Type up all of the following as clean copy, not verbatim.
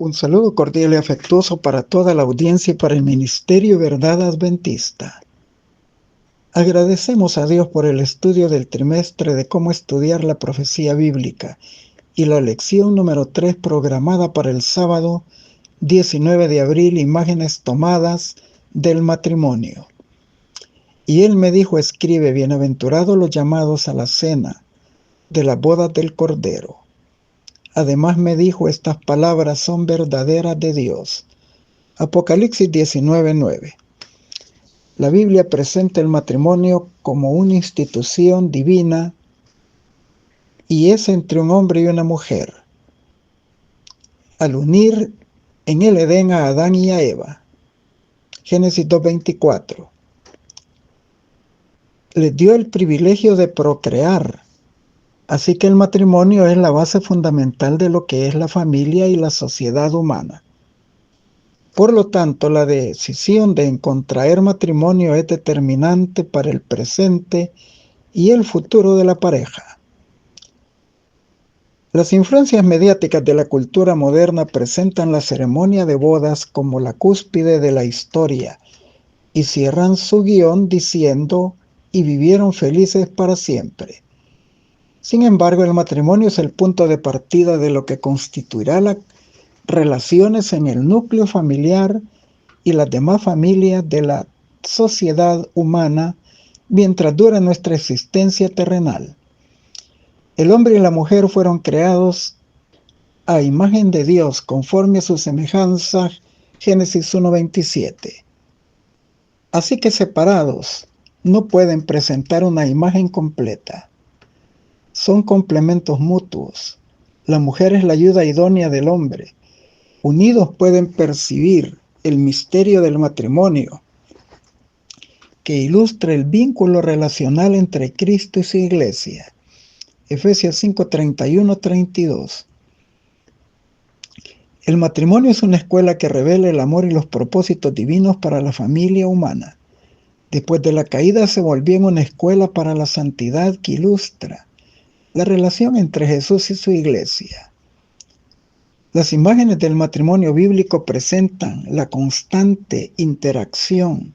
Un saludo cordial y afectuoso para toda la audiencia y para el Ministerio Verdad Adventista. Agradecemos a Dios por el estudio del trimestre de cómo estudiar la profecía bíblica y la lección número 3 programada para el sábado 19 de abril, imágenes tomadas del matrimonio. Y él me dijo, escribe, bienaventurados los llamados a la cena de la boda del Cordero. Además me dijo, estas palabras son verdaderas de Dios. Apocalipsis 19:9. La Biblia presenta el matrimonio como una institución divina y es entre un hombre y una mujer. Al unir en el Edén a Adán y a Eva, Génesis 2:24, les dio el privilegio de procrear. Así que el matrimonio es la base fundamental de lo que es la familia y la sociedad humana. Por lo tanto, la decisión de contraer matrimonio es determinante para el presente y el futuro de la pareja. Las influencias mediáticas de la cultura moderna presentan la ceremonia de bodas como la cúspide de la historia y cierran su guión diciendo, y vivieron felices para siempre. Sin embargo, el matrimonio es el punto de partida de lo que constituirá las relaciones en el núcleo familiar y las demás familias de la sociedad humana mientras dura nuestra existencia terrenal. El hombre y la mujer fueron creados a imagen de Dios, conforme a su semejanza, Génesis 1:27. Así que separados, no pueden presentar una imagen completa. Son complementos mutuos. La mujer es la ayuda idónea del hombre. Unidos pueden percibir el misterio del matrimonio, que ilustra el vínculo relacional entre Cristo y su iglesia. Efesios 5:31-32. El matrimonio es una escuela que revela el amor y los propósitos divinos para la familia humana. Después de la caída se volvió en una escuela para la santidad que ilustra la relación entre Jesús y su iglesia. Las imágenes del matrimonio bíblico presentan la constante interacción,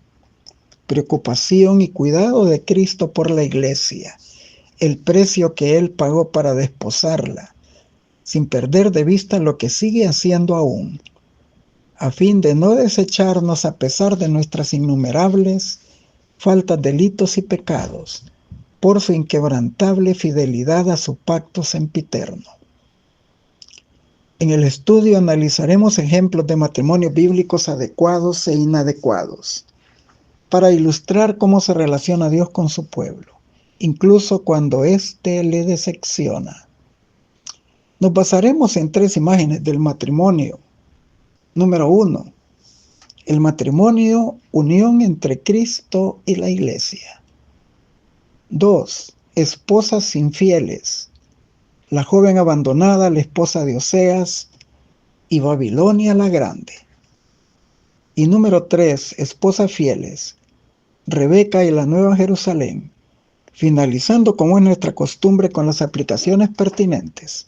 preocupación y cuidado de Cristo por la iglesia, el precio que Él pagó para desposarla, sin perder de vista lo que sigue haciendo aún, a fin de no desecharnos a pesar de nuestras innumerables faltas, delitos y pecados, por su inquebrantable fidelidad a su pacto sempiterno. En el estudio analizaremos ejemplos de matrimonios bíblicos adecuados e inadecuados, para ilustrar cómo se relaciona Dios con su pueblo, incluso cuando éste le decepciona. Nos basaremos en 3 imágenes del matrimonio. Número 1. El matrimonio, unión entre Cristo y la iglesia. 2. Esposas infieles. La joven abandonada, la esposa de Oseas, y Babilonia la Grande. Y número 3. Esposas fieles. Rebeca y la Nueva Jerusalén. Finalizando, como es nuestra costumbre, con las aplicaciones pertinentes.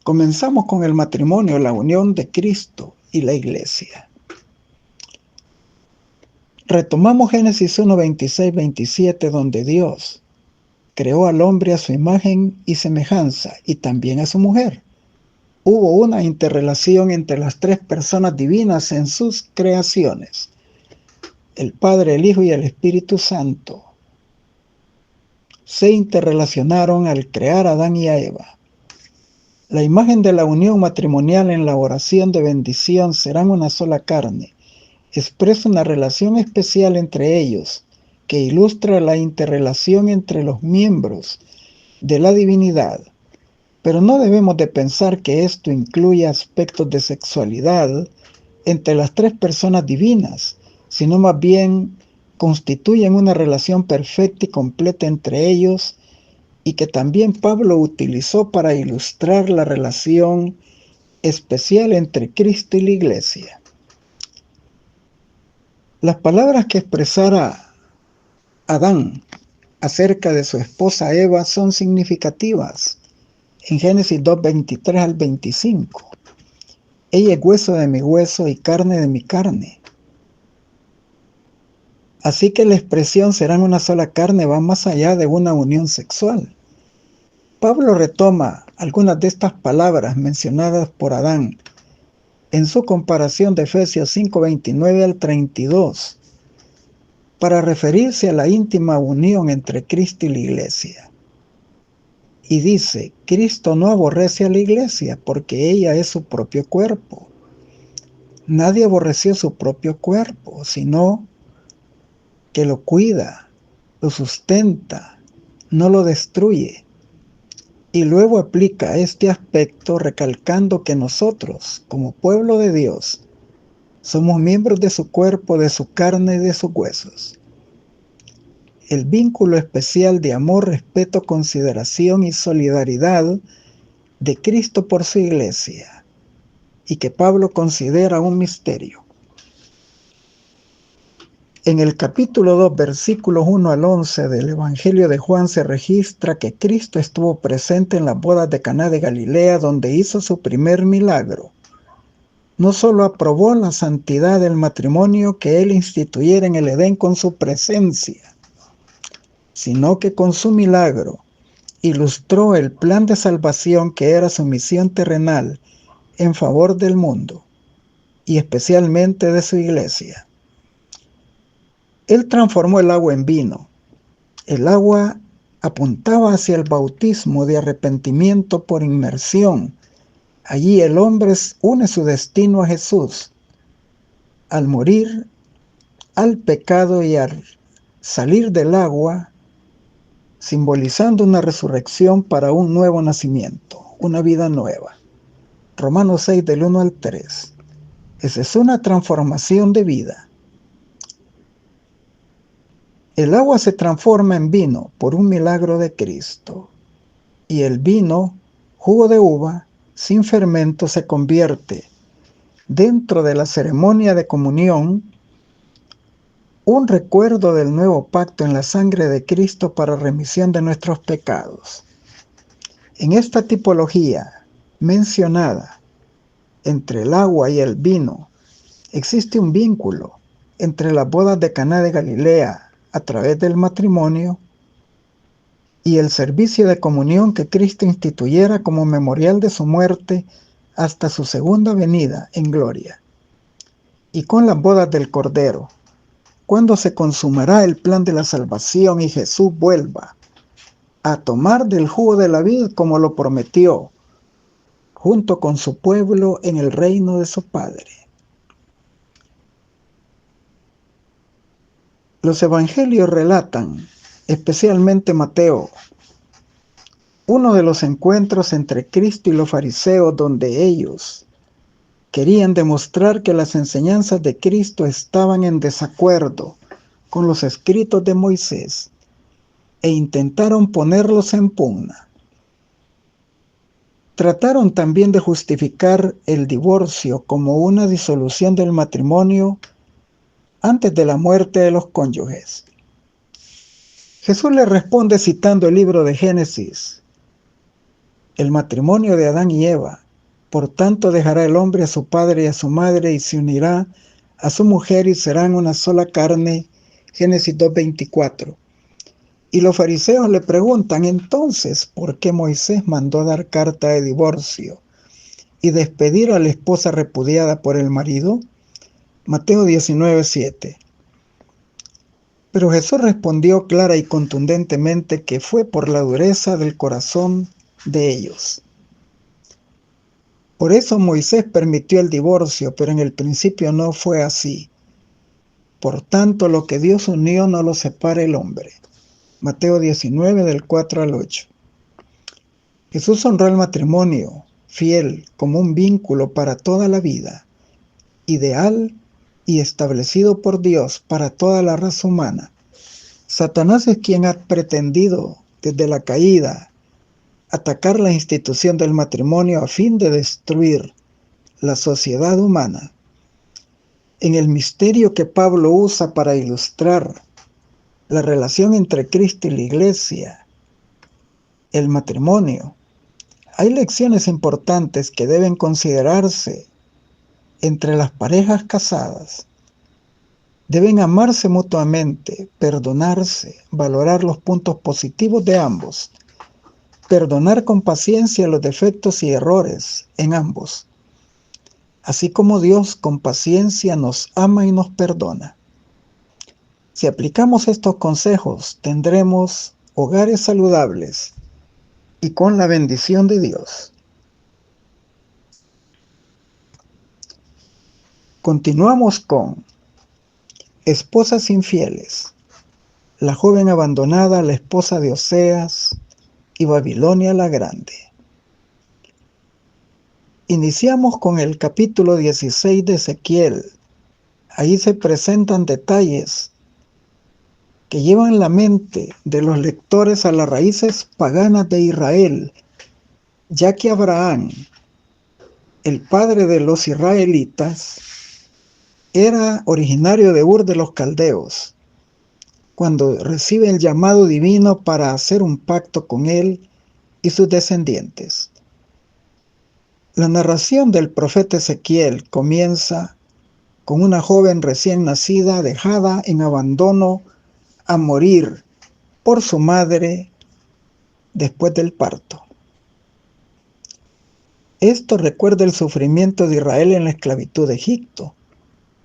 Comenzamos con el matrimonio, la unión de Cristo y la iglesia. Retomamos Génesis 1:26-27, donde Dios creó al hombre a su imagen y semejanza, y también a su mujer. Hubo una interrelación entre las 3 personas divinas en sus creaciones: el Padre, el Hijo y el Espíritu Santo. Se interrelacionaron al crear a Adán y a Eva. La imagen de la unión matrimonial en la oración de bendición, serán una sola carne, expresa una relación especial entre ellos, que ilustra la interrelación entre los miembros de la divinidad. Pero no debemos de pensar que esto incluye aspectos de sexualidad entre las 3 personas divinas, sino más bien constituyen una relación perfecta y completa entre ellos, y que también Pablo utilizó para ilustrar la relación especial entre Cristo y la iglesia. Las palabras que expresara Adán acerca de su esposa Eva son significativas. En Génesis 2:23-25, Ella es hueso de mi hueso y carne de mi carne. Así que la expresión serán una sola carne va más allá de una unión sexual. Pablo retoma algunas de estas palabras mencionadas por Adán en su comparación de Efesios 5:29 al 32, para referirse a la íntima unión entre Cristo y la iglesia. Y dice, Cristo no aborrece a la iglesia porque ella es su propio cuerpo. Nadie aborreció su propio cuerpo, sino que lo cuida, lo sustenta, no lo destruye. Y luego aplica este aspecto recalcando que nosotros, como pueblo de Dios, somos miembros de su cuerpo, de su carne y de sus huesos. El vínculo especial de amor, respeto, consideración y solidaridad de Cristo por su iglesia, y que Pablo considera un misterio. En el capítulo 2, versículos 1 al 11 del Evangelio de Juan se registra que Cristo estuvo presente en las bodas de Caná de Galilea, donde hizo su primer milagro. No solo aprobó la santidad del matrimonio que él instituyera en el Edén con su presencia, sino que con su milagro ilustró el plan de salvación que era su misión terrenal en favor del mundo y especialmente de su iglesia. Él transformó el agua en vino. El agua apuntaba hacia el bautismo de arrepentimiento por inmersión. Allí el hombre une su destino a Jesús al morir al pecado y al salir del agua, simbolizando una resurrección para un nuevo nacimiento, una vida nueva. Romanos 6 del 1 al 3. Esa es una transformación de vida. El agua se transforma en vino por un milagro de Cristo, y el vino, jugo de uva, sin fermento, se convierte, dentro de la ceremonia de comunión, un recuerdo del nuevo pacto en la sangre de Cristo para remisión de nuestros pecados. En esta tipología mencionada, entre el agua y el vino, existe un vínculo entre las bodas de Caná de Galilea, a través del matrimonio, y el servicio de comunión que Cristo instituyera como memorial de su muerte hasta su segunda venida en gloria, y con las bodas del Cordero, cuando se consumará el plan de la salvación y Jesús vuelva a tomar del jugo de la vid como lo prometió, junto con su pueblo en el reino de su Padre. Los evangelios relatan, especialmente Mateo, uno de los encuentros entre Cristo y los fariseos donde ellos querían demostrar que las enseñanzas de Cristo estaban en desacuerdo con los escritos de Moisés e intentaron ponerlos en pugna. Trataron también de justificar el divorcio como una disolución del matrimonio antes de la muerte de los cónyuges. Jesús le responde citando el libro de Génesis: el matrimonio de Adán y Eva, por tanto dejará el hombre a su padre y a su madre y se unirá a su mujer y serán una sola carne. Génesis 2:24. Y los fariseos le preguntan entonces por qué Moisés mandó dar carta de divorcio y despedir a la esposa repudiada por el marido. Mateo 19:7. Pero Jesús respondió clara y contundentemente que fue por la dureza del corazón de ellos. Por eso Moisés permitió el divorcio, pero en el principio no fue así. Por tanto, lo que Dios unió no lo separa el hombre. Mateo 19 del 4 al 8. Jesús honró el matrimonio fiel como un vínculo para toda la vida, ideal y establecido por Dios para toda la raza humana. Satanás es quien ha pretendido desde la caída atacar la institución del matrimonio a fin de destruir la sociedad humana. En el misterio que Pablo usa para ilustrar la relación entre Cristo y la iglesia, el matrimonio, hay lecciones importantes que deben considerarse entre las parejas casadas. Deben amarse mutuamente, perdonarse, valorar los puntos positivos de ambos, perdonar con paciencia los defectos y errores en ambos, así como Dios con paciencia nos ama y nos perdona. Si aplicamos estos consejos, tendremos hogares saludables y con la bendición de Dios. Continuamos con esposas infieles, la joven abandonada, la esposa de Oseas y Babilonia la Grande. Iniciamos con el capítulo 16 de Ezequiel. Ahí se presentan detalles que llevan la mente de los lectores a las raíces paganas de Israel, ya que Abraham, el padre de los israelitas, era originario de Ur de los Caldeos, cuando recibe el llamado divino para hacer un pacto con él y sus descendientes. La narración del profeta Ezequiel comienza con una joven recién nacida dejada en abandono a morir por su madre después del parto. Esto recuerda el sufrimiento de Israel en la esclavitud de Egipto.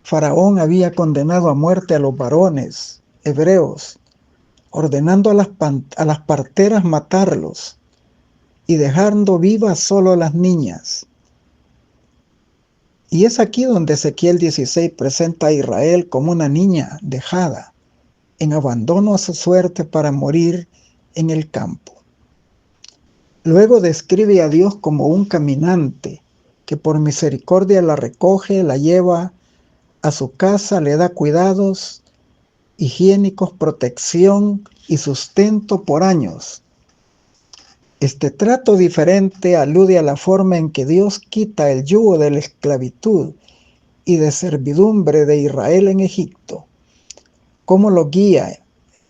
Faraón había condenado a muerte a los varones hebreos, ordenando a las parteras matarlos y dejando vivas solo a las niñas. Y es aquí donde Ezequiel 16 presenta a Israel como una niña dejada en abandono a su suerte para morir en el campo. Luego describe a Dios como un caminante que por misericordia la recoge, la lleva a su casa, le da cuidados higiénicos, protección y sustento por años. Este trato diferente alude a la forma en que Dios quita el yugo de la esclavitud y de servidumbre de Israel en Egipto, cómo lo guía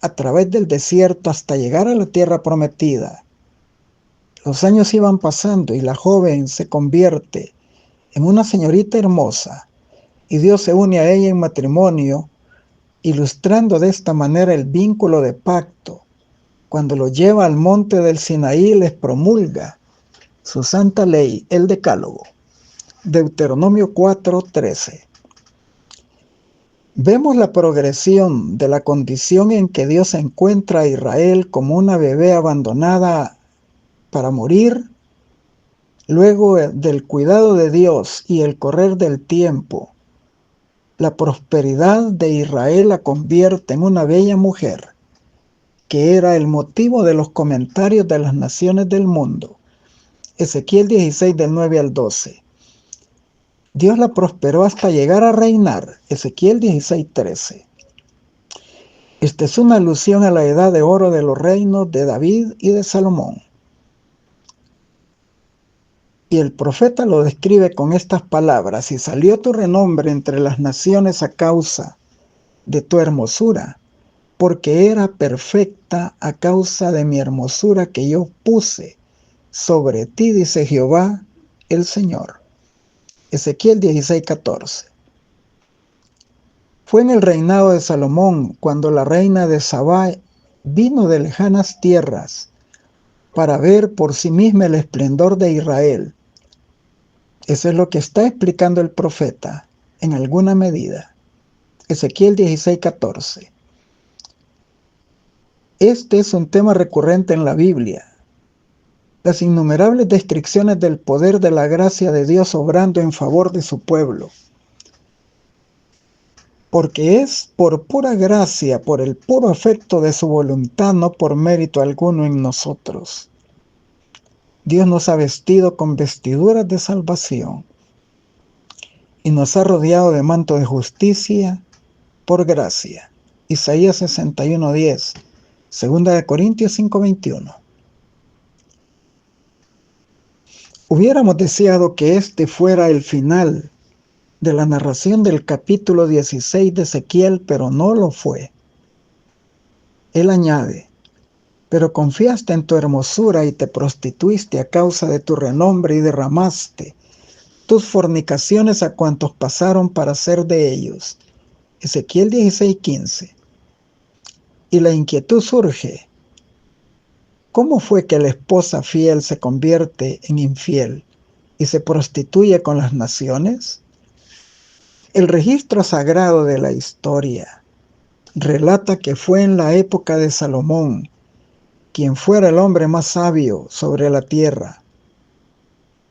a través del desierto hasta llegar a la tierra prometida. Los años iban pasando y la joven se convierte en una señorita hermosa y Dios se une a ella en matrimonio, ilustrando de esta manera el vínculo de pacto. Cuando lo lleva al monte del Sinaí, les promulga su santa ley, el Decálogo. Deuteronomio 4:13. Vemos la progresión de la condición en que Dios encuentra a Israel como una bebé abandonada para morir, luego del cuidado de Dios y el correr del tiempo. La prosperidad de Israel la convierte en una bella mujer, que era el motivo de los comentarios de las naciones del mundo. Ezequiel 16 del 9 al 12. Dios la prosperó hasta llegar a reinar. Ezequiel 16:13. Esta es una alusión a la edad de oro de los reinos de David y de Salomón. Y el profeta lo describe con estas palabras: y salió tu renombre entre las naciones a causa de tu hermosura, porque era perfecta a causa de mi hermosura que yo puse sobre ti, dice Jehová el Señor. Ezequiel 16:14. Fue en el reinado de Salomón cuando la reina de Sabá vino de lejanas tierras para ver por sí misma el esplendor de Israel. Eso es lo que está explicando el profeta en alguna medida. Ezequiel 16:14. Este es un tema recurrente en la Biblia. Las innumerables descripciones del poder de la gracia de Dios obrando en favor de su pueblo. Porque es por pura gracia, por el puro afecto de su voluntad, no por mérito alguno en nosotros. Dios nos ha vestido con vestiduras de salvación y nos ha rodeado de manto de justicia por gracia. Isaías 61:10, 2 Corintios 5:21. Hubiéramos deseado que este fuera el final de la narración del capítulo 16 de Ezequiel, pero no lo fue. Él añade: pero confiaste en tu hermosura y te prostituiste a causa de tu renombre y derramaste tus fornicaciones a cuantos pasaron para ser de ellos. Ezequiel 16:15. Y la inquietud surge: ¿cómo fue que la esposa fiel se convierte en infiel y se prostituye con las naciones? El registro sagrado de la historia relata que fue en la época de Salomón, quien fuera el hombre más sabio sobre la tierra.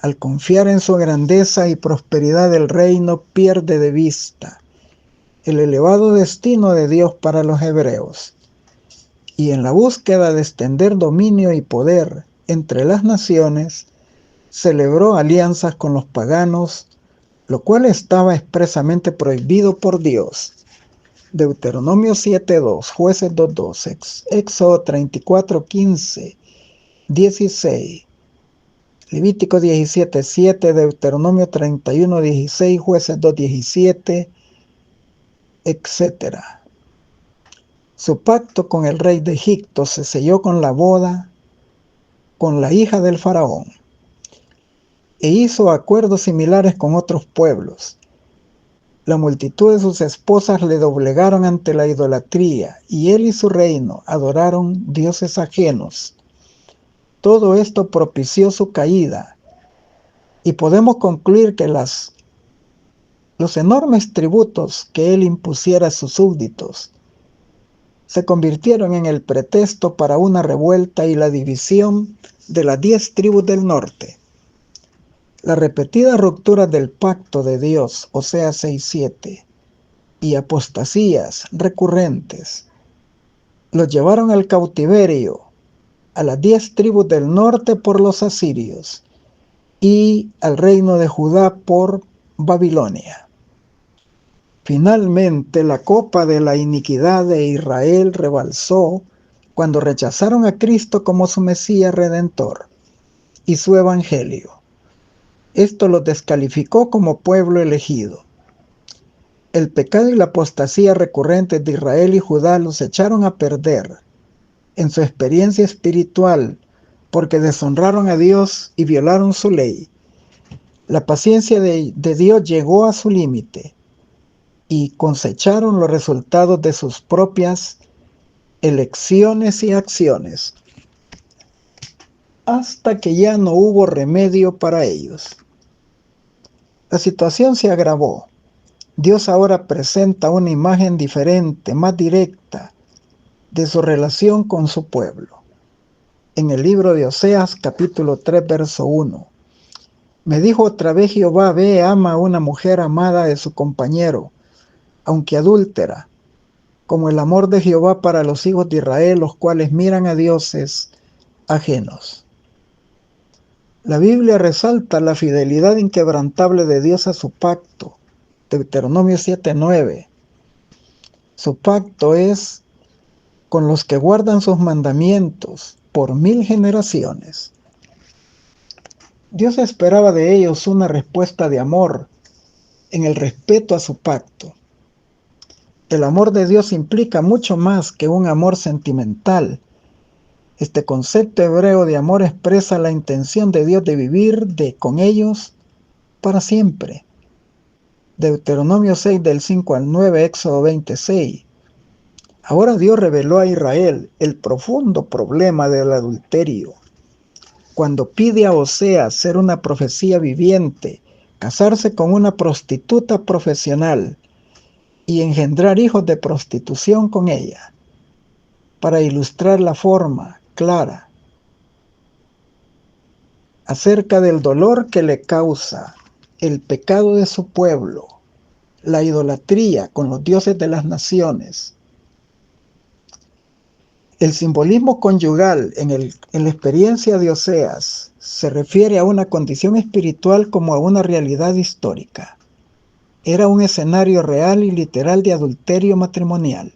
Al confiar en su grandeza y prosperidad del reino, pierde de vista el elevado destino de Dios para los hebreos, y en la búsqueda de extender dominio y poder entre las naciones, celebró alianzas con los paganos, lo cual estaba expresamente prohibido por Dios. Deuteronomio 7:2, Jueces 2:2, Éxodo 34:15, 16, Levítico 17:7, Deuteronomio 31:16, Jueces 2:17, etc. Su pacto con el rey de Egipto se selló con la boda con la hija del faraón, e hizo acuerdos similares con otros pueblos. La multitud de sus esposas le doblegaron ante la idolatría, y él y su reino adoraron dioses ajenos. Todo esto propició su caída, y podemos concluir que los enormes tributos que él impusiera a sus súbditos se convirtieron en el pretexto para una revuelta y la división de las 10 tribus del norte. Las repetidas rupturas del pacto de Dios, Oseas 6:7, y apostasías recurrentes, los llevaron al cautiverio a las 10 tribus del norte por los asirios y al reino de Judá por Babilonia. Finalmente, la copa de la iniquidad de Israel rebalsó cuando rechazaron a Cristo como su Mesías Redentor y su Evangelio. Esto los descalificó como pueblo elegido. El pecado y la apostasía recurrentes de Israel y Judá los echaron a perder en su experiencia espiritual porque deshonraron a Dios y violaron su ley. La paciencia de Dios llegó a su límite y cosecharon los resultados de sus propias elecciones y acciones, hasta que ya no hubo remedio para ellos. La situación se agravó. Dios ahora presenta una imagen diferente, más directa, de su relación con su pueblo. En el libro de Oseas, capítulo 3, verso 1. Me dijo otra vez Jehová: ve, ama a una mujer amada de su compañero, aunque adúltera, como el amor de Jehová para los hijos de Israel, los cuales miran a dioses ajenos. La Biblia resalta la fidelidad inquebrantable de Dios a su pacto. Deuteronomio 7:9. Su pacto es con los que guardan sus mandamientos por 1000 generaciones. Dios esperaba de ellos una respuesta de amor en el respeto a su pacto. El amor de Dios implica mucho más que un amor sentimental. Este concepto hebreo de amor expresa la intención de Dios de vivir con ellos para siempre. Deuteronomio 6 del 5 al 9, Éxodo 26. Ahora Dios reveló a Israel el profundo problema del adulterio, cuando pide a Oseas ser una profecía viviente, casarse con una prostituta profesional y engendrar hijos de prostitución con ella, para ilustrar la forma clara acerca del dolor que le causa el pecado de su pueblo, la idolatría con los dioses de las naciones. El simbolismo conyugal en la experiencia de Oseas se refiere a una condición espiritual como a una realidad histórica. Era un escenario real y literal de adulterio matrimonial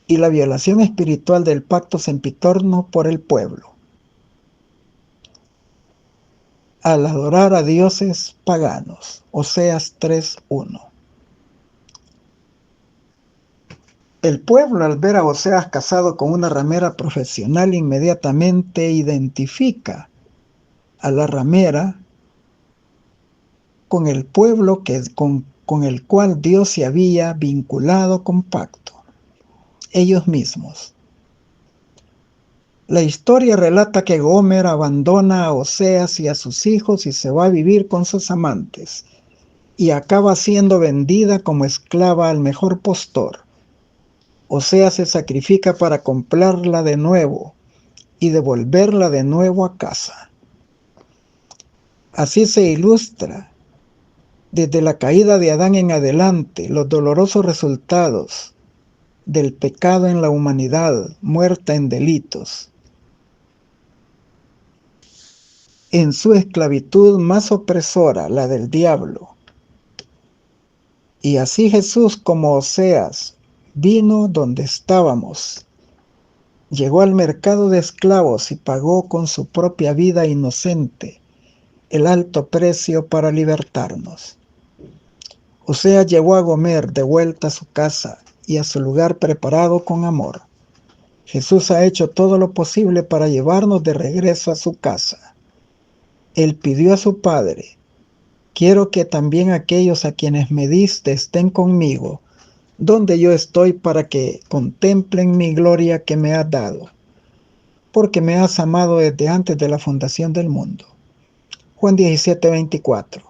y la violación espiritual del pacto sempiterno por el pueblo, al adorar a dioses paganos. Oseas 3:1. El pueblo, al ver a Oseas casado con una ramera profesional, inmediatamente identifica a la ramera con el pueblo con el cual Dios se había vinculado con pacto, ellos mismos. La historia relata que Gomer abandona a Oseas y a sus hijos y se va a vivir con sus amantes, y acaba siendo vendida como esclava al mejor postor. Oseas se sacrifica para comprarla de nuevo y devolverla de nuevo a casa. Así se ilustra, desde la caída de Adán en adelante, los dolorosos resultados del pecado en la humanidad muerta en delitos, en su esclavitud más opresora, la del diablo. Y así Jesús, como Oseas, vino donde estábamos, llegó al mercado de esclavos y pagó con su propia vida inocente el alto precio para libertarnos. Oseas llevó a Gomer de vuelta a su casa y a su lugar preparado con amor. Jesús ha hecho todo lo posible para llevarnos de regreso a su casa. Él pidió a su Padre: quiero que también aquellos a quienes me diste estén conmigo, donde yo estoy, para que contemplen mi gloria que me has dado, porque me has amado desde antes de la fundación del mundo. Juan 17:24.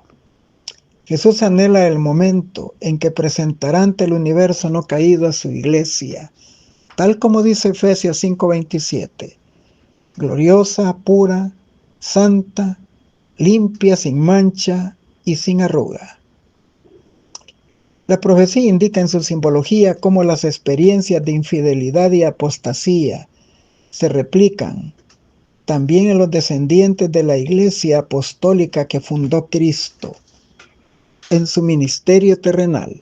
Jesús anhela el momento en que presentará ante el universo no caído a su iglesia, tal como dice Efesios 5:27, gloriosa, pura, santa, limpia, sin mancha y sin arruga. La profecía indica en su simbología cómo las experiencias de infidelidad y apostasía se replican también en los descendientes de la iglesia apostólica que fundó Cristo en su ministerio terrenal,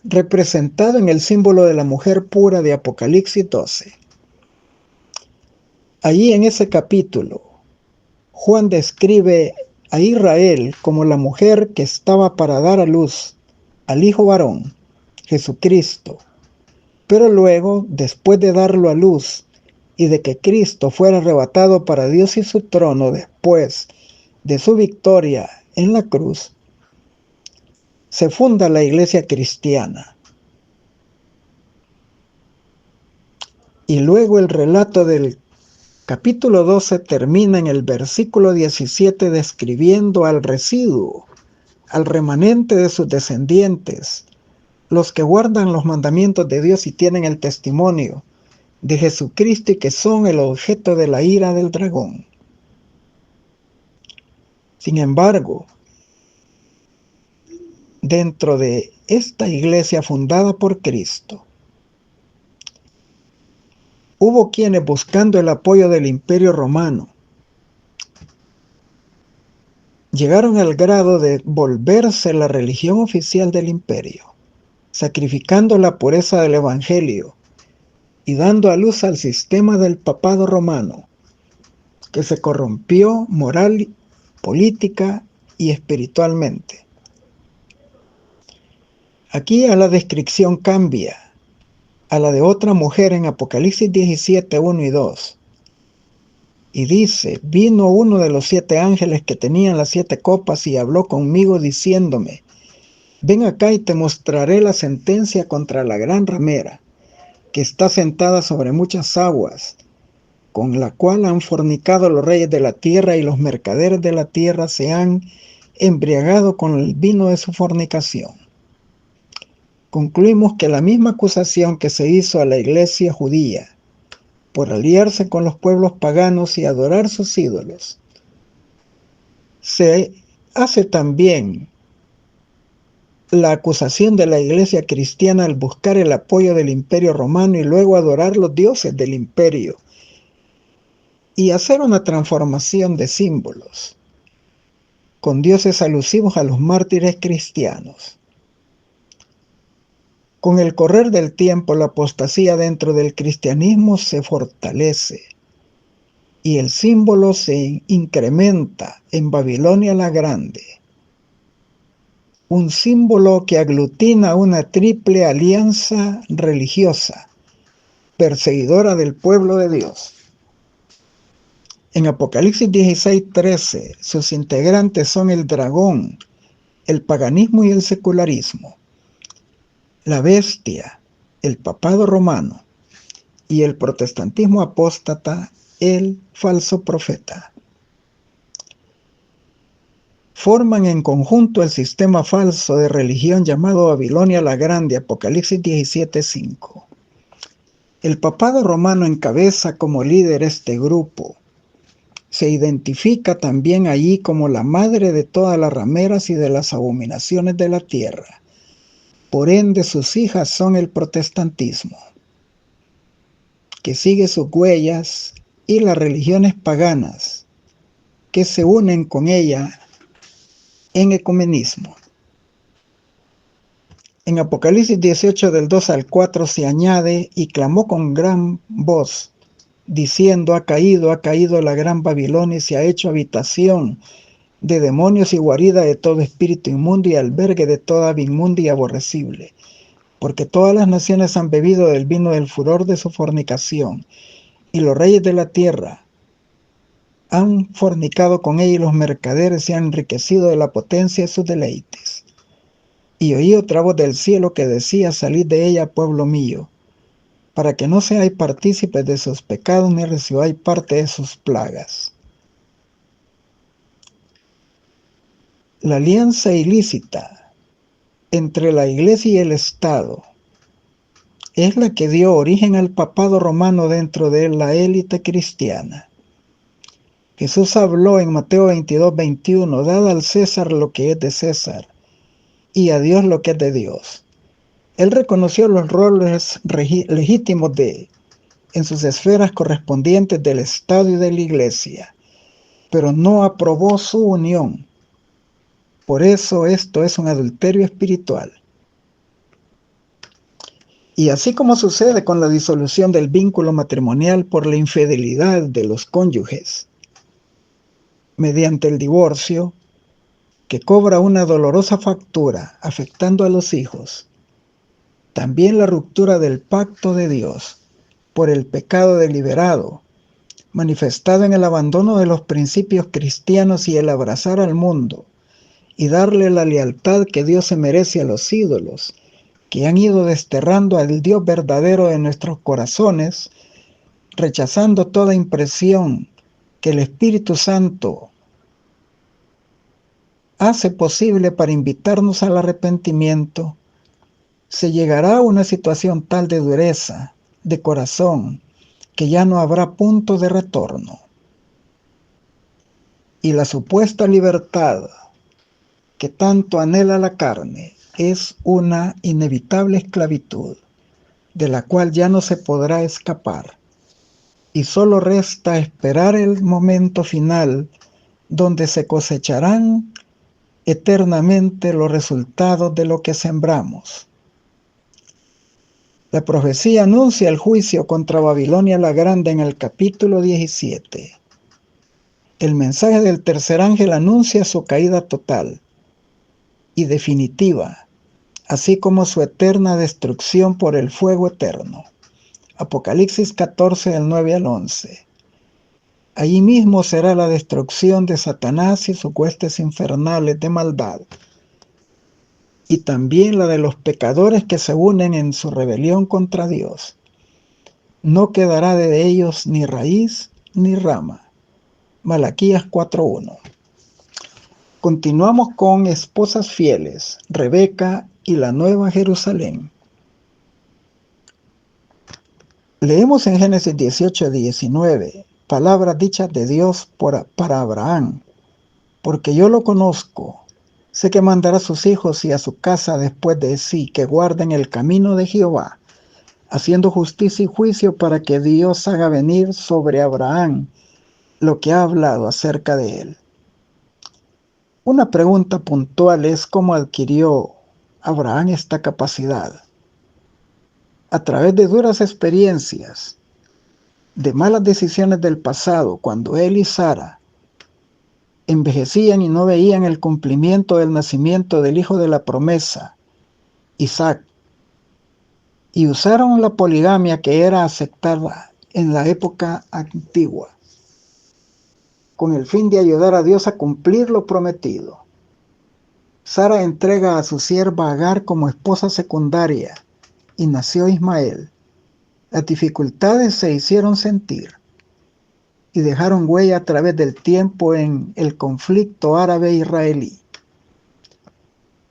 representado en el símbolo de la mujer pura de Apocalipsis 12. Allí en ese capítulo, Juan describe a Israel como la mujer que estaba para dar a luz al Hijo varón, Jesucristo. Pero luego, después de darlo a luz y de que Cristo fuera arrebatado para Dios y su trono después de su victoria en la cruz, se funda la iglesia cristiana. Y luego el relato del capítulo 12 termina en el versículo 17 describiendo al residuo, al remanente de sus descendientes, los que guardan los mandamientos de Dios y tienen el testimonio de Jesucristo y que son el objeto de la ira del dragón. Sin embargo, dentro de esta iglesia fundada por Cristo, hubo quienes, buscando el apoyo del Imperio Romano, llegaron al grado de volverse la religión oficial del imperio, sacrificando la pureza del Evangelio y dando a luz al sistema del papado romano, que se corrompió moral, política y espiritualmente. Aquí a la descripción cambia a la de otra mujer en Apocalipsis 17, 1 y 2. Y dice: vino uno de los 7 ángeles que tenían las 7 copas y habló conmigo diciéndome: ven acá y te mostraré la sentencia contra la gran ramera, que está sentada sobre muchas aguas, con la cual han fornicado los reyes de la tierra, y los mercaderes de la tierra se han embriagado con el vino de su fornicación. Concluimos que la misma acusación que se hizo a la iglesia judía por aliarse con los pueblos paganos y adorar sus ídolos, se hace también la acusación de la iglesia cristiana al buscar el apoyo del imperio romano y luego adorar los dioses del imperio y hacer una transformación de símbolos con dioses alusivos a los mártires cristianos. Con el correr del tiempo, la apostasía dentro del cristianismo se fortalece y el símbolo se incrementa en Babilonia la Grande, un símbolo que aglutina una triple alianza religiosa, perseguidora del pueblo de Dios. En Apocalipsis 16:13, sus integrantes son el dragón, el paganismo y el secularismo, la bestia, el papado romano, y el protestantismo apóstata, el falso profeta. Forman en conjunto el sistema falso de religión llamado Babilonia la Grande, Apocalipsis 17:5. El papado romano encabeza como líder este grupo. Se identifica también allí como la madre de todas las rameras y de las abominaciones de la tierra. Por ende, sus hijas son el protestantismo, que sigue sus huellas, y las religiones paganas, que se unen con ella en ecumenismo. En Apocalipsis 18 del 2 al 4 se añade: y clamó con gran voz, diciendo: ha caído la gran Babilonia, y se ha hecho habitación de demonios y guarida de todo espíritu inmundo y albergue de toda ave inmunda y aborrecible, porque todas las naciones han bebido del vino del furor de su fornicación, y los reyes de la tierra han fornicado con ella, y los mercaderes se han enriquecido de la potencia de sus deleites. Y oí otra voz del cielo que decía: salid de ella, pueblo mío, para que no seáis partícipes de sus pecados, ni recibáis parte de sus plagas. La alianza ilícita entre la Iglesia y el Estado es la que dio origen al papado romano, dentro de la élite cristiana. Jesús habló en Mateo 22:21: dad al César lo que es de César, y a Dios lo que es de Dios. Él reconoció los roles legítimos en sus esferas correspondientes del Estado y de la Iglesia, pero no aprobó su unión. Por eso esto es un adulterio espiritual. Y así como sucede con la disolución del vínculo matrimonial por la infidelidad de los cónyuges, mediante el divorcio, que cobra una dolorosa factura afectando a los hijos, también la ruptura del pacto de Dios por el pecado deliberado, manifestado en el abandono de los principios cristianos y el abrazar al mundo, y darle la lealtad que Dios se merece a los ídolos, que han ido desterrando al Dios verdadero de nuestros corazones, rechazando toda impresión que el Espíritu Santo hace posible para invitarnos al arrepentimiento. Se llegará a una situación tal de dureza de corazón que ya no habrá punto de retorno. Y la supuesta libertad que tanto anhela la carne es una inevitable esclavitud, de la cual ya no se podrá escapar, y solo resta esperar el momento final donde se cosecharán eternamente los resultados de lo que sembramos. La profecía anuncia el juicio contra Babilonia la Grande en el capítulo 17. El mensaje del tercer ángel anuncia su caída total y definitiva, así como su eterna destrucción por el fuego eterno. Apocalipsis 14, del 9 al 11. Allí mismo será la destrucción de Satanás y sus huestes infernales de maldad, y también la de los pecadores que se unen en su rebelión contra Dios. No quedará de ellos ni raíz ni rama. Malaquías 4:1. Continuamos con esposas fieles, Rebeca y la Nueva Jerusalén. Leemos en Génesis 18:19, palabras dichas de Dios para Abraham: porque yo lo conozco, sé que mandará a sus hijos y a su casa después de sí, que guarden el camino de Jehová, haciendo justicia y juicio, para que Dios haga venir sobre Abraham lo que ha hablado acerca de él. Una pregunta puntual es: ¿cómo adquirió Abraham esta capacidad? A través de duras experiencias, de malas decisiones del pasado, cuando él y Sara envejecían y no veían el cumplimiento del nacimiento del hijo de la promesa, Isaac, y usaron la poligamia que era aceptada en la época antigua. con el fin de ayudar a Dios a cumplir lo prometido. Sara entrega a su sierva Agar como esposa secundaria y nació Ismael. Las dificultades se hicieron sentir y dejaron huella a través del tiempo en el conflicto árabe-israelí.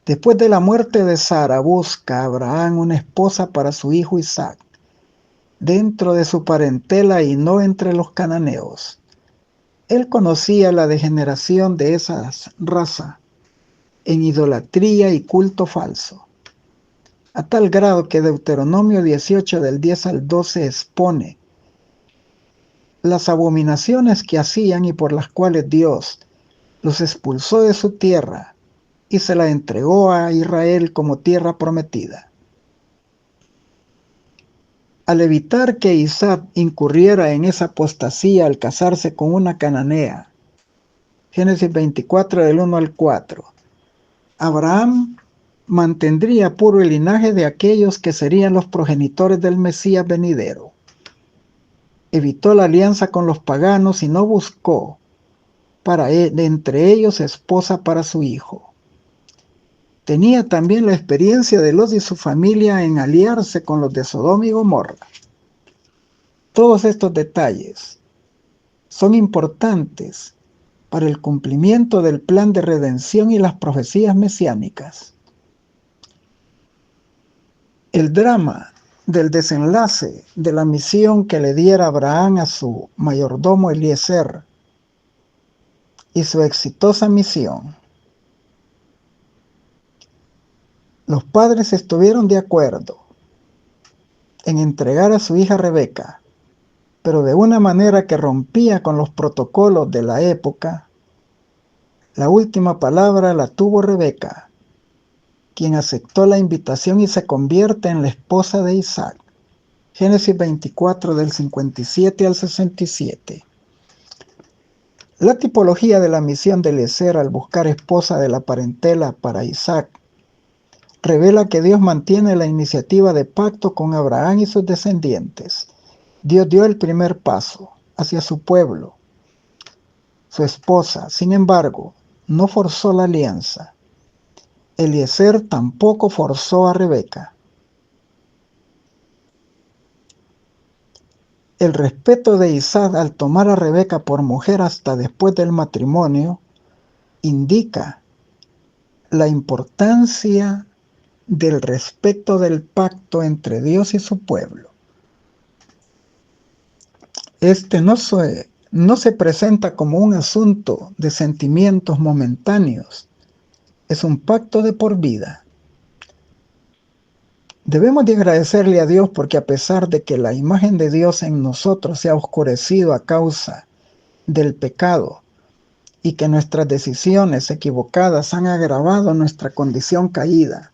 Después de la muerte de Sara, busca a Abraham una esposa para su hijo Isaac, dentro de su parentela y no entre los cananeos. Él conocía la degeneración de esa raza en idolatría y culto falso, a tal grado que Deuteronomio 18 del 10 al 12 expone las abominaciones que hacían y por las cuales Dios los expulsó de su tierra y se la entregó a Israel como tierra prometida. Al evitar que Isaac incurriera en esa apostasía al casarse con una cananea, Génesis 24 del 1 al 4, Abraham mantendría puro el linaje de aquellos que serían los progenitores del Mesías venidero. Evitó la alianza con los paganos y no buscó para él, entre ellos esposa para su hijo. Tenía también la experiencia de Lot y su familia en aliarse con los de Sodoma y Gomorra. Todos estos detalles son importantes para el cumplimiento del plan de redención y las profecías mesiánicas. El drama del desenlace de la misión que le diera Abraham a su mayordomo Eliezer y su exitosa misión. Los padres estuvieron de acuerdo en entregar a su hija Rebeca, pero de una manera que rompía con los protocolos de la época. La última palabra la tuvo Rebeca, quien aceptó la invitación y se convierte en la esposa de Isaac. Génesis 24 del 57 al 67. La tipología de la misión de Eliezer al buscar esposa de la parentela para Isaac revela que Dios mantiene la iniciativa de pacto con Abraham y sus descendientes. Dios dio el primer paso hacia su pueblo, su esposa. Sin embargo, no forzó la alianza. Eliezer tampoco forzó a Rebeca. El respeto de Isaac al tomar a Rebeca por mujer hasta después del matrimonio indica la importancia del respeto del pacto entre Dios y su pueblo. Este no se presenta como un asunto de sentimientos momentáneos, es un pacto de por vida. Debemos de agradecerle a Dios porque a pesar de que la imagen de Dios en nosotros se ha oscurecido a causa del pecado y que nuestras decisiones equivocadas han agravado nuestra condición caída,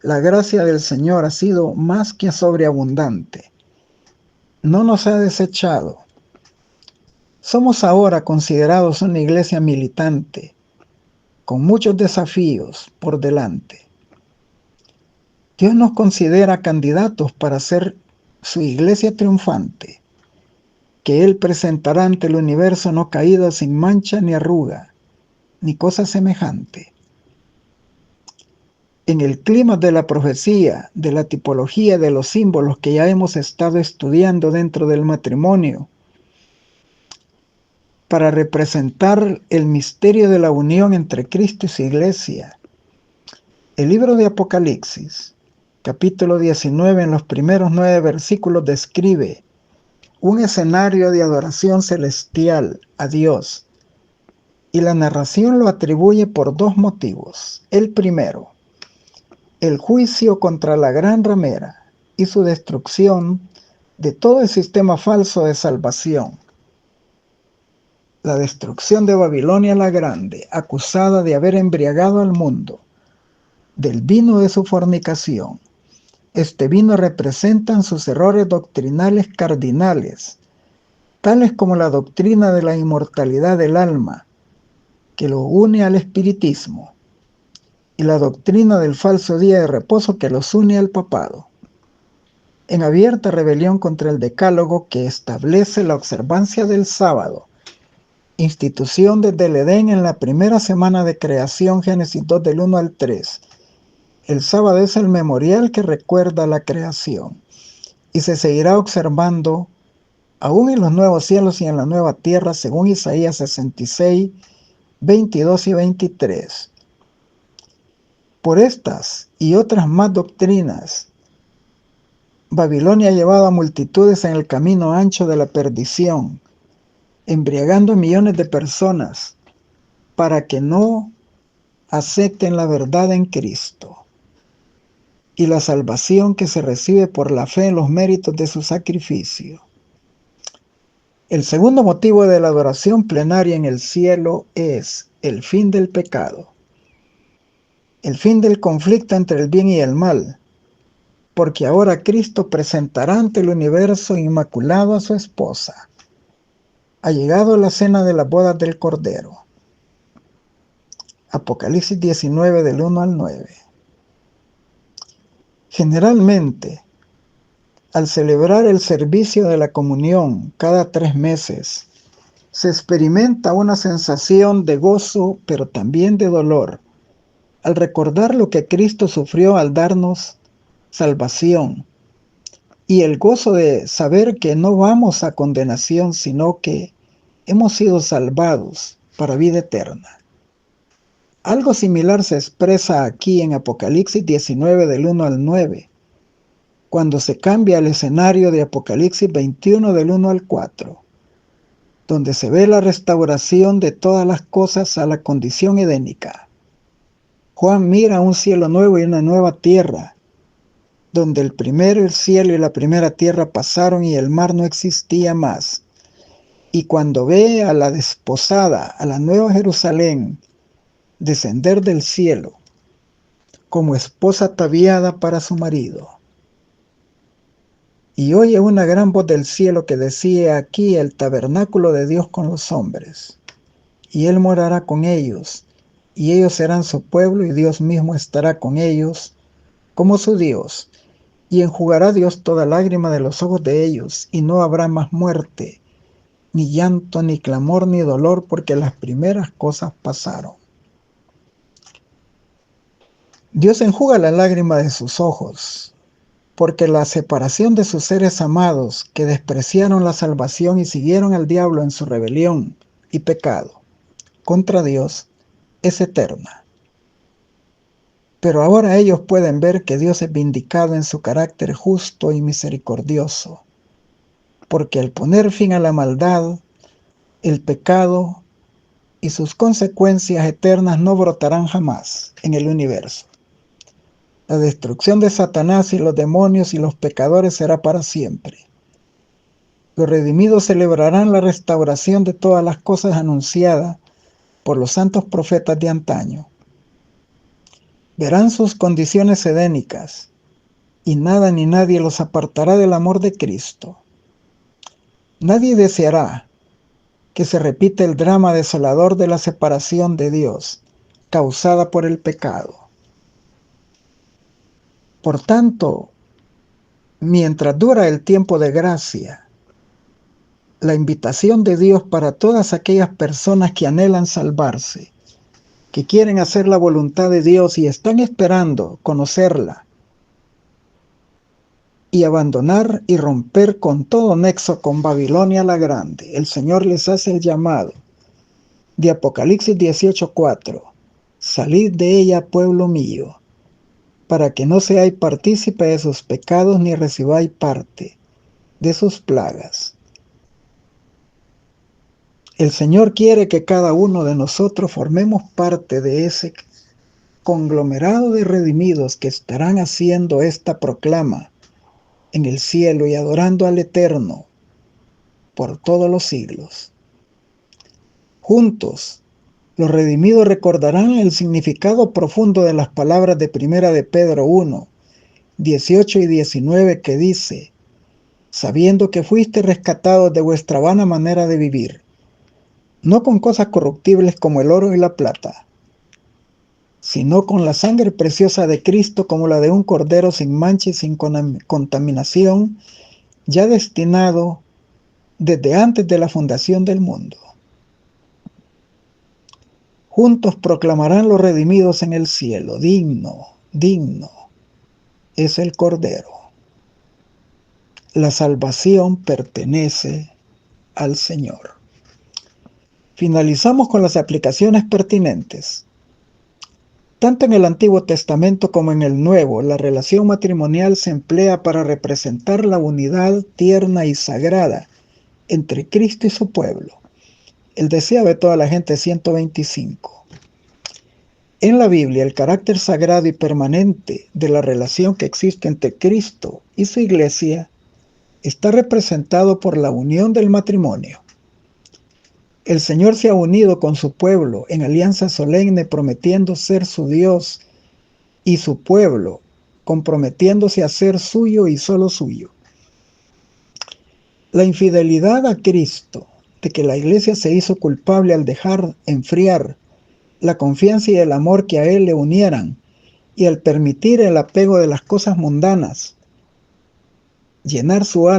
la gracia del Señor ha sido más que sobreabundante. No nos ha desechado. Somos ahora considerados una iglesia militante, con muchos desafíos por delante. Dios nos considera candidatos para ser su iglesia triunfante, que Él presentará ante el universo no caída sin mancha ni arruga, ni cosa semejante. En el clima de la profecía, de la tipología de los símbolos que ya hemos estado estudiando dentro del matrimonio, para representar el misterio de la unión entre Cristo y su iglesia, el libro de Apocalipsis, capítulo 19, en los primeros 9 versículos describe un escenario de adoración celestial a Dios, y la narración lo atribuye por 2 motivos. El primero, el juicio contra la gran ramera y su destrucción de todo el sistema falso de salvación. La destrucción de Babilonia la Grande, acusada de haber embriagado al mundo del vino de su fornicación. Este vino representan sus errores doctrinales cardinales, tales como la doctrina de la inmortalidad del alma, que lo une al espiritismo, y la doctrina del falso día de reposo que los une al papado, en abierta rebelión contra el decálogo que establece la observancia del sábado Institución desde el Edén en la primera semana de creación, Génesis 2 del 1 al 3. El sábado es el memorial que recuerda la creación y se seguirá observando aún en los nuevos cielos y en la nueva tierra, según Isaías 66, 22 y 23. Por estas y otras más doctrinas, Babilonia ha llevado a multitudes en el camino ancho de la perdición, embriagando a millones de personas para que no acepten la verdad en Cristo y la salvación que se recibe por la fe en los méritos de su sacrificio. El segundo motivo de la adoración plenaria en el cielo es el fin del pecado, el fin del conflicto entre el bien y el mal, porque ahora Cristo presentará ante el universo inmaculado a su esposa. Ha llegado la cena de las bodas del Cordero. Apocalipsis 19 del 1 al 9. Generalmente, al celebrar el servicio de la comunión cada 3 meses, se experimenta una sensación de gozo, pero también de dolor, al recordar lo que Cristo sufrió al darnos salvación, y el gozo de saber que no vamos a condenación, sino que hemos sido salvados para vida eterna. Algo similar se expresa aquí en Apocalipsis 19 del 1 al 9, cuando se cambia el escenario de Apocalipsis 21 del 1 al 4, donde se ve la restauración de todas las cosas a la condición edénica. Juan mira un cielo nuevo y una nueva tierra, donde el primero cielo y la primera tierra pasaron y el mar no existía más. Y cuando ve a la desposada, a la nueva Jerusalén, descender del cielo, como esposa ataviada para su marido, y oye una gran voz del cielo que decía: aquí el tabernáculo de Dios con los hombres, y Él morará con ellos, y ellos serán su pueblo, y Dios mismo estará con ellos como su Dios, y enjugará Dios toda lágrima de los ojos de ellos, y no habrá más muerte, ni llanto, ni clamor, ni dolor, porque las primeras cosas pasaron. Dios enjuga la lágrima de sus ojos, porque la separación de sus seres amados, que despreciaron la salvación y siguieron al diablo en su rebelión y pecado contra Dios, es eterna. Pero ahora ellos pueden ver que Dios es vindicado en su carácter justo y misericordioso, porque al poner fin a la maldad, el pecado y sus consecuencias eternas no brotarán jamás en el universo. La destrucción de Satanás y los demonios y los pecadores será para siempre. Los redimidos celebrarán la restauración de todas las cosas anunciadas por los santos profetas de antaño. Verán sus condiciones edénicas, y nada ni nadie los apartará del amor de Cristo. Nadie deseará que se repita el drama desolador de la separación de Dios, causada por el pecado. Por tanto, mientras dura el tiempo de gracia, la invitación de Dios para todas aquellas personas que anhelan salvarse, que quieren hacer la voluntad de Dios y están esperando conocerla, y abandonar y romper con todo nexo con Babilonia la Grande. El Señor les hace el llamado de Apocalipsis 18:4. Salid de ella, pueblo mío, para que no seáis partícipe de sus pecados ni recibáis parte de sus plagas. El Señor quiere que cada uno de nosotros formemos parte de ese conglomerado de redimidos que estarán haciendo esta proclama en el cielo y adorando al Eterno por todos los siglos. Juntos, los redimidos recordarán el significado profundo de las palabras de Primera de Pedro 1, 18 y 19, que dice: sabiendo que fuiste rescatados de vuestra vana manera de vivir, no con cosas corruptibles como el oro y la plata, sino con la sangre preciosa de Cristo, como la de un cordero sin mancha y sin contaminación, ya destinado desde antes de la fundación del mundo. Juntos proclamarán los redimidos en el cielo: digno, digno es el Cordero. La salvación pertenece al Señor. Finalizamos con las aplicaciones pertinentes. Tanto en el Antiguo Testamento como en el Nuevo, la relación matrimonial se emplea para representar la unidad tierna y sagrada entre Cristo y su pueblo. El deseo de toda la gente, 125. En la Biblia, el carácter sagrado y permanente de la relación que existe entre Cristo y su iglesia está representado por la unión del matrimonio. El Señor se ha unido con su pueblo en alianza solemne, prometiendo ser su Dios, y su pueblo comprometiéndose a ser suyo y solo suyo. La infidelidad a Cristo, de que la iglesia se hizo culpable al dejar enfriar la confianza y el amor que a Él le unieran, y al permitir el apego de las cosas mundanas, llenaron su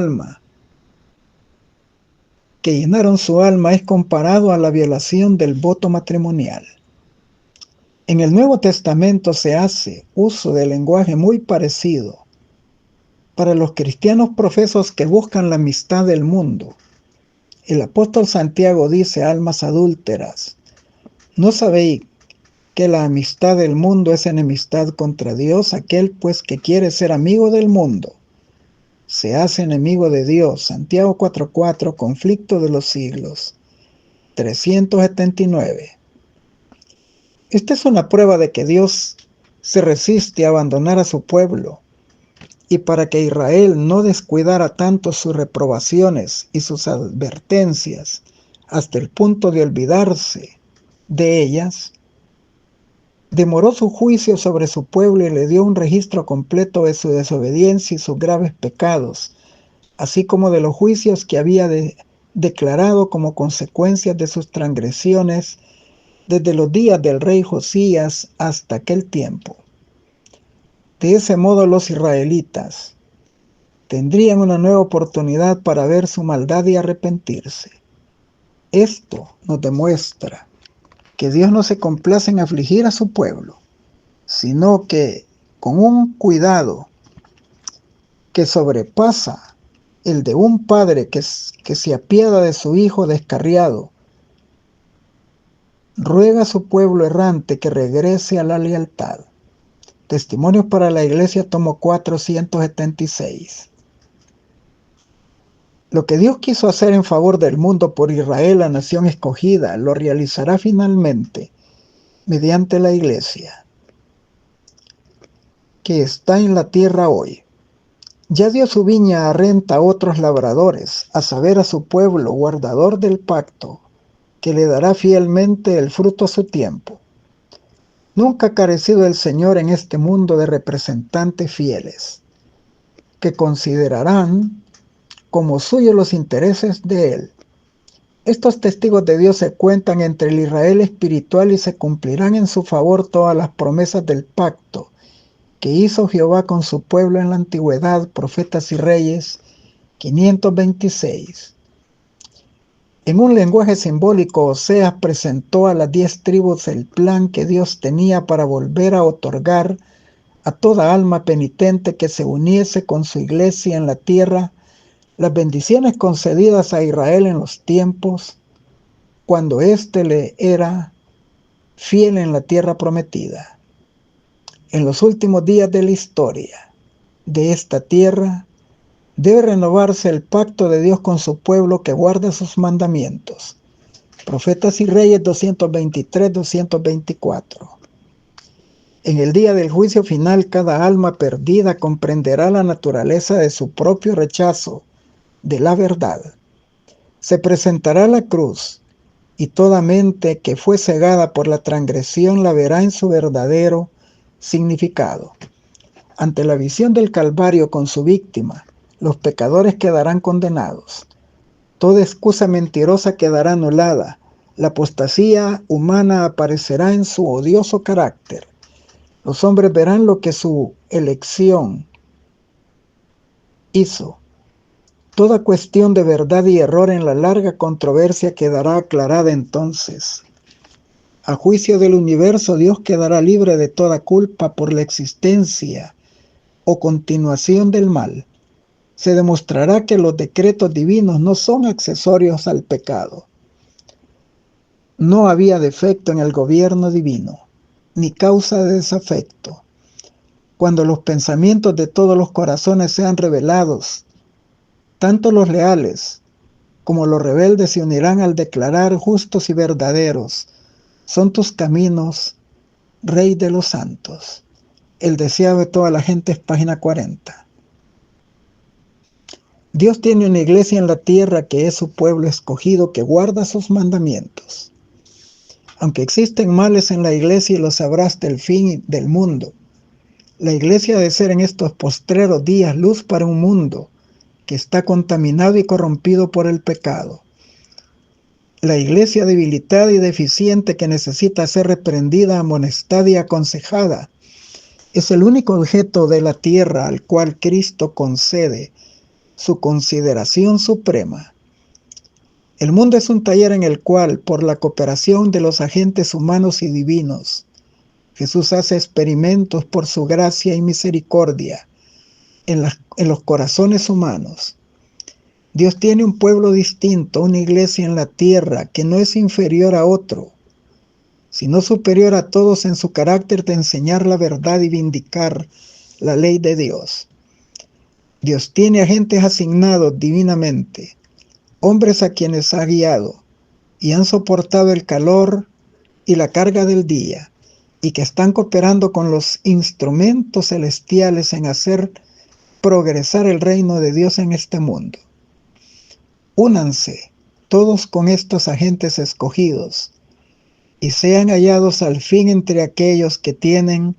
alma, es comparado a la violación del voto matrimonial. En el Nuevo Testamento se hace uso de lenguaje muy parecido para los cristianos profesos que buscan la amistad del mundo. El apóstol Santiago dice: almas adúlteras, ¿no sabéis que la amistad del mundo es enemistad contra Dios? Aquel pues que quiere ser amigo del mundo se hace enemigo de Dios. Santiago 4:4, conflicto de los siglos, 379. Esta es una prueba de que Dios se resiste a abandonar a su pueblo, y para que Israel no descuidara tanto sus reprobaciones y sus advertencias hasta el punto de olvidarse de ellas, demoró su juicio sobre su pueblo y le dio un registro completo de su desobediencia y sus graves pecados, así como de los juicios que había declarado como consecuencias de sus transgresiones desde los días del rey Josías hasta aquel tiempo. De ese modo los israelitas tendrían una nueva oportunidad para ver su maldad y arrepentirse. Esto nos demuestra que Dios no se complace en afligir a su pueblo, sino que con un cuidado que sobrepasa el de un padre que se apiada de su hijo descarriado, ruega a su pueblo errante que regrese a la lealtad. Testimonios para la Iglesia, tomo 476. Lo que Dios quiso hacer en favor del mundo por Israel, la nación escogida, lo realizará finalmente mediante la Iglesia, que está en la tierra hoy. Ya dio su viña a renta a otros labradores, a saber, a su pueblo, guardador del pacto, que le dará fielmente el fruto a su tiempo. Nunca ha carecido el Señor en este mundo de representantes fieles, que considerarán como suyos los intereses de Él. Estos testigos de Dios se cuentan entre el Israel espiritual y se cumplirán en su favor todas las promesas del pacto que hizo Jehová con su pueblo en la antigüedad, Profetas y Reyes, 526. En un lenguaje simbólico, Oseas presentó a las 10 tribus el plan que Dios tenía para volver a otorgar a toda alma penitente que se uniese con su iglesia en la tierra las bendiciones concedidas a Israel en los tiempos cuando éste le era fiel en la tierra prometida. En los últimos días de la historia de esta tierra debe renovarse el pacto de Dios con su pueblo que guarda sus mandamientos. Profetas y Reyes 223-224. En el día del juicio final, cada alma perdida comprenderá la naturaleza de su propio rechazo de la verdad. Se presentará la cruz, y toda mente que fue cegada por la transgresión la verá en su verdadero significado. Ante la visión del Calvario con su víctima, los pecadores quedarán condenados. Toda excusa mentirosa quedará anulada. La apostasía humana aparecerá en su odioso carácter. Los hombres verán lo que su elección hizo. Toda cuestión de verdad y error en la larga controversia quedará aclarada entonces. A juicio del universo, Dios quedará libre de toda culpa por la existencia o continuación del mal. Se demostrará que los decretos divinos no son accesorios al pecado. No había defecto en el gobierno divino, ni causa de desafecto. Cuando los pensamientos de todos los corazones sean revelados, tanto los leales como los rebeldes se unirán al declarar justos y verdaderos son tus caminos, Rey de los santos. El deseado de toda la gente es página 40. Dios tiene una iglesia en la tierra que es su pueblo escogido que guarda sus mandamientos. Aunque existen males en la iglesia y lo sabrá hasta el fin del mundo, la iglesia ha de ser en estos postreros días luz para un mundo que está contaminado y corrompido por el pecado. La iglesia debilitada y deficiente que necesita ser reprendida, amonestada y aconsejada es el único objeto de la tierra al cual Cristo concede su consideración suprema. El mundo es un taller en el cual, por la cooperación de los agentes humanos y divinos, Jesús hace experimentos por su gracia y misericordia en los corazones humanos. Dios tiene un pueblo distinto, una iglesia en la tierra que no es inferior a otro, sino superior a todos en su carácter de enseñar la verdad y vindicar la ley de Dios. Dios tiene agentes asignados divinamente, hombres a quienes ha guiado y han soportado el calor y la carga del día, y que están cooperando con los instrumentos celestiales en hacer progresar el reino de Dios en este mundo. Únanse todos con estos agentes escogidos y sean hallados al fin entre aquellos que tienen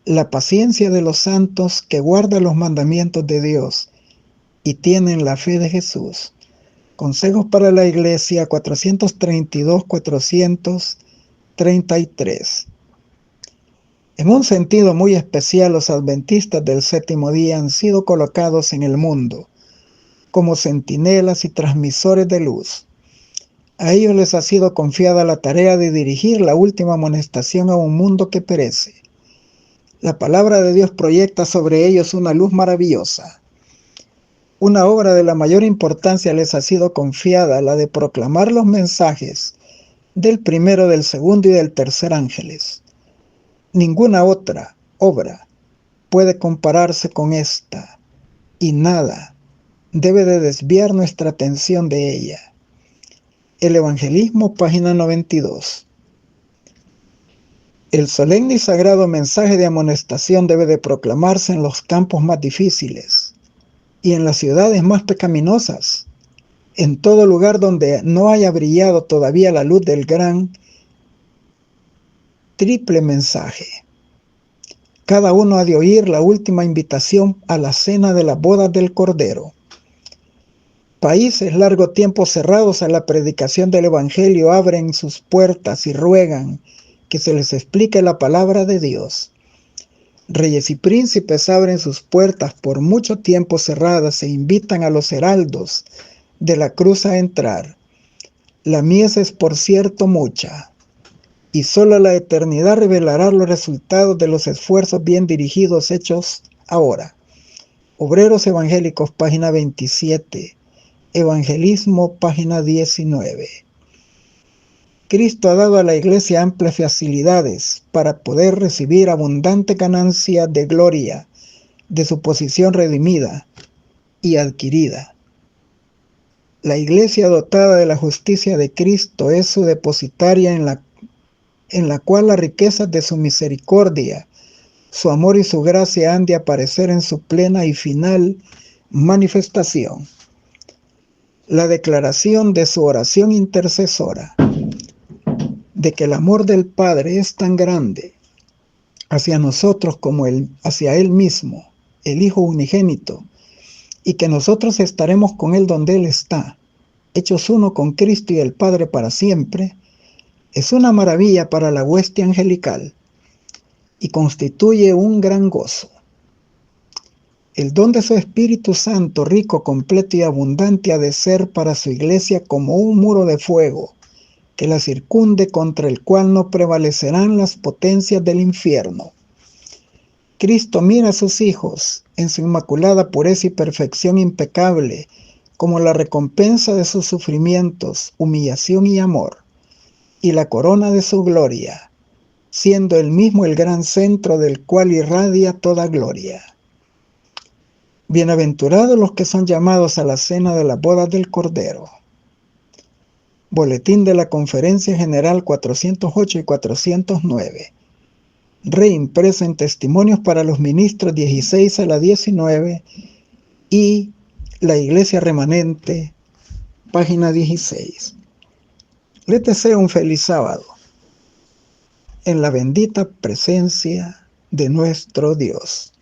la paciencia de los santos, que guardan los mandamientos de Dios y tienen la fe de Jesús. Consejos para la Iglesia 432-433. En un sentido muy especial, los adventistas del séptimo día han sido colocados en el mundo como centinelas y transmisores de luz. A ellos les ha sido confiada la tarea de dirigir la última amonestación a un mundo que perece. La palabra de Dios proyecta sobre ellos una luz maravillosa. Una obra de la mayor importancia les ha sido confiada, la de proclamar los mensajes del primero, del segundo y del tercer ángeles. Ninguna otra obra puede compararse con esta, y nada debe de desviar nuestra atención de ella. El Evangelismo, página 92. El solemne y sagrado mensaje de amonestación debe de proclamarse en los campos más difíciles y en las ciudades más pecaminosas, en todo lugar donde no haya brillado todavía la luz del gran triple mensaje. Cada uno ha de oír la última invitación a la cena de las bodas del Cordero. Países largo tiempo cerrados a la predicación del Evangelio abren sus puertas y ruegan que se les explique la palabra de Dios. Reyes y príncipes abren sus puertas por mucho tiempo cerradas e invitan a los heraldos de la cruz a entrar. La mies es, por cierto, mucha, y solo la eternidad revelará los resultados de los esfuerzos bien dirigidos hechos ahora. Obreros Evangélicos, página 27. Evangelismo, página 19. Cristo ha dado a la Iglesia amplias facilidades para poder recibir abundante ganancia de gloria de su posición redimida y adquirida. La Iglesia dotada de la justicia de Cristo es su depositaria en la cual las riquezas de su misericordia, su amor y su gracia han de aparecer en su plena y final manifestación. La declaración de su oración intercesora, de que el amor del Padre es tan grande hacia nosotros como hacia Él mismo, el Hijo unigénito, y que nosotros estaremos con Él donde Él está, hechos uno con Cristo y el Padre para siempre, es una maravilla para la hueste angelical y constituye un gran gozo. El don de su Espíritu Santo, rico, completo y abundante, ha de ser para su Iglesia como un muro de fuego que la circunde, contra el cual no prevalecerán las potencias del infierno. Cristo mira a sus hijos en su inmaculada pureza y perfección impecable, como la recompensa de sus sufrimientos, humillación y amor, y la corona de su gloria, siendo él mismo el gran centro del cual irradia toda gloria. Bienaventurados los que son llamados a la cena de las bodas del Cordero. Boletín de la Conferencia General 408 y 409. Reimpreso en Testimonios para los Ministros 16 a la 19 y La Iglesia Remanente, página 16. Les deseo un feliz sábado en la bendita presencia de nuestro Dios.